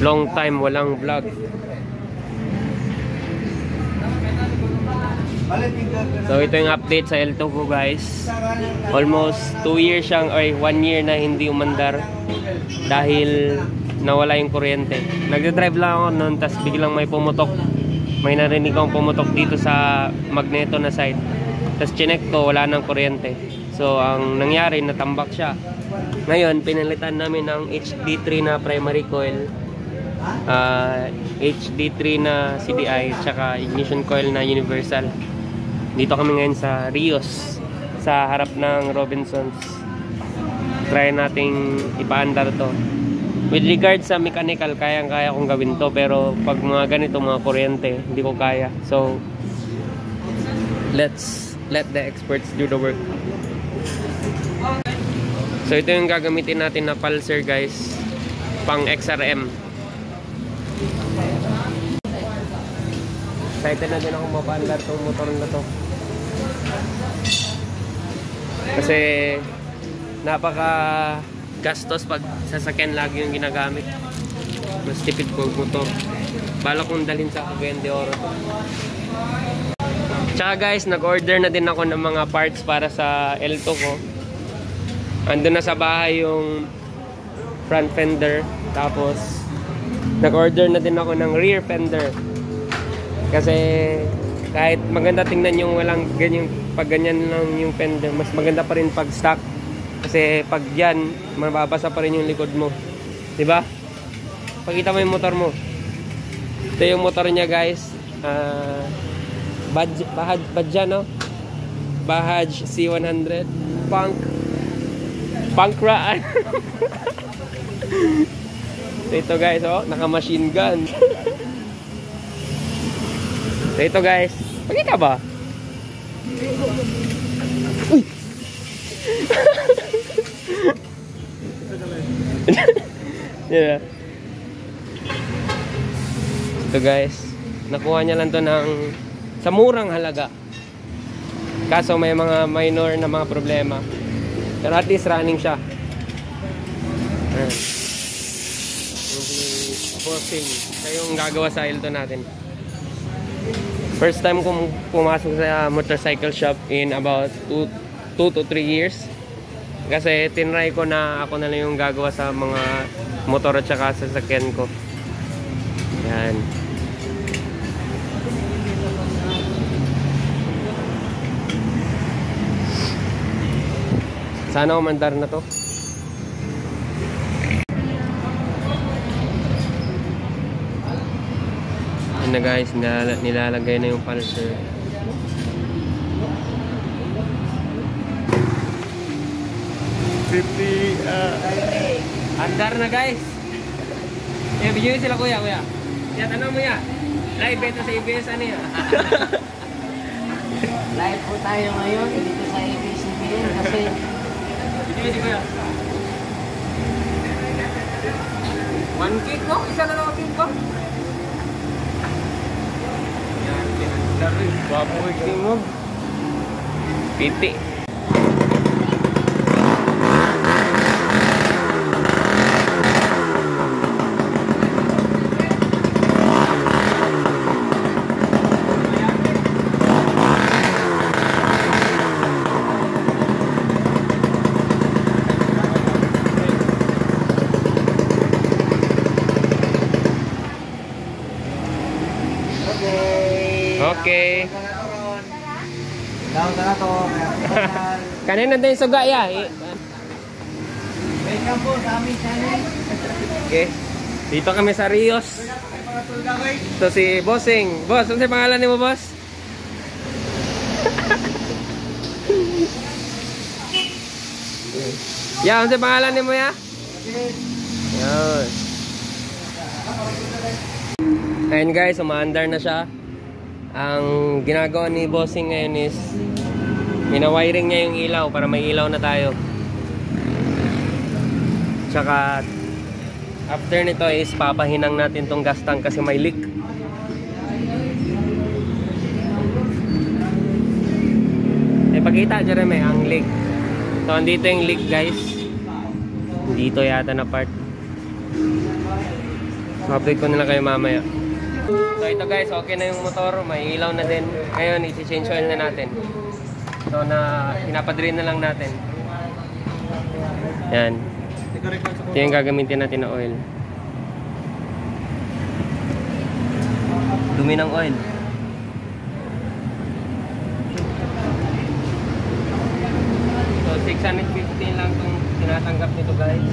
Long time walang vlog. So ito yung update sa L2 ko guys. Almost 2 years siyang, or 1 year na hindi umandar dahil nawala yung kuryente. Nagdadrive lang ako noon, tas biglang may pumutok. May narinig akong pumutok dito sa magneto na side. Tas chinek ko, wala nang kuryente. So ang nangyari, natambak siya. Ngayon pinalitan namin ng HD3 na primary coil, HD3 na CDI, tsaka ignition coil na universal. Dito kami ngayon sa Rios, sa harap ng Robinsons. Try nating ipaandar to. With regards sa mechanical, kayang-kaya kong gawin to, pero pag mga ganito, mga kuryente, hindi ko kaya. So let's let the experts do the work. So ito yung gagamitin natin na pulser guys, pang XRM. Excited na din ako mapaandar tong motor na to. Kasi napaka gastos pag sasakyan lagi yung ginagamit. Mas tipid ko motor. Bala kong dalhin sa Cagayan de Oro to. Tsaka guys, nag-order na din ako ng mga parts para sa L2 ko. Andun na sa bahay yung front fender. Tapos nag-order na din ako ng rear fender. Kasi kahit maganda tingnan yung walang ganyan, pag ganyan lang yung fender, mas maganda pa rin pag stock. Kasi pag yan, mababasa pa rin yung likod mo. Diba? Pakita mo yung motor mo. Ito yung motor niya guys. Badja, no? Bahaj C100 Punkra. Ito guys, oh, naka machine gun. So ito guys, pakita ba? Uy! Yeah. Ito guys, nakuha niya lang to ng sa murang halaga. Kaso may mga minor na mga problema. Pero at least running siya. Bossing, siya yung gagawa sa L2 natin. First time kong pumasok sa motorcycle shop in about 2 to 3 years. Kasi tinry ko na ako na lang yung gagawa sa mga motor at saka sa sasakyan ko. Yan. Sana umandar na to. Na guys, nilalagay na yung pulser. Andar na guys. Video sila kuya. Yan, ano mo ya? Live ito sa ABS ano ya? Live po tayo ngayon dito sa ABS-CBN kasi video si kuya. 1 kick ko? Isa na lang kick ko? Baboy king mo. Piti. Okay. Kanina din suga ya. welcome po sa aming channel. Okay. Dito kami sa Rios. Ito si Bossing. Boss, ano sa pangalan mo, boss? Ya, ano sa pangalan mo ya? Yan. Ayun guys, umaandar na siya. Ang ginagawa ni Bossing ngayon is minawiring niya yung ilaw para may ilaw na tayo. Tsaka after nito is papahinang natin tong gas tank kasi may leak. Pakita Jeremy ang leak. So andito yung leak guys. Dito yata na part. update ko na lang kayo mamaya. So ito guys, okay na yung motor, may ilaw na din. Ngayon, isi-change oil na natin. So pinapadrin na lang natin. Yan. Ito yung gagamitin natin na oil. Dumi ng oil. So 650 lang itong tinatanggap nito guys.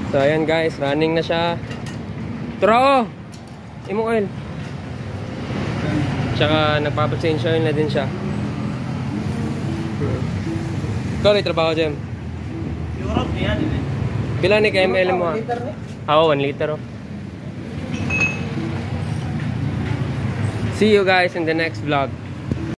So ayan guys, running na siya. Turo! Imong oil. Tsaka nagpapachange oil na din siya. Ikaw rin trabaho dyan. Europe yan eh. Pila ni KML mo? Oo, 1 liter oh. See you guys in the next vlog.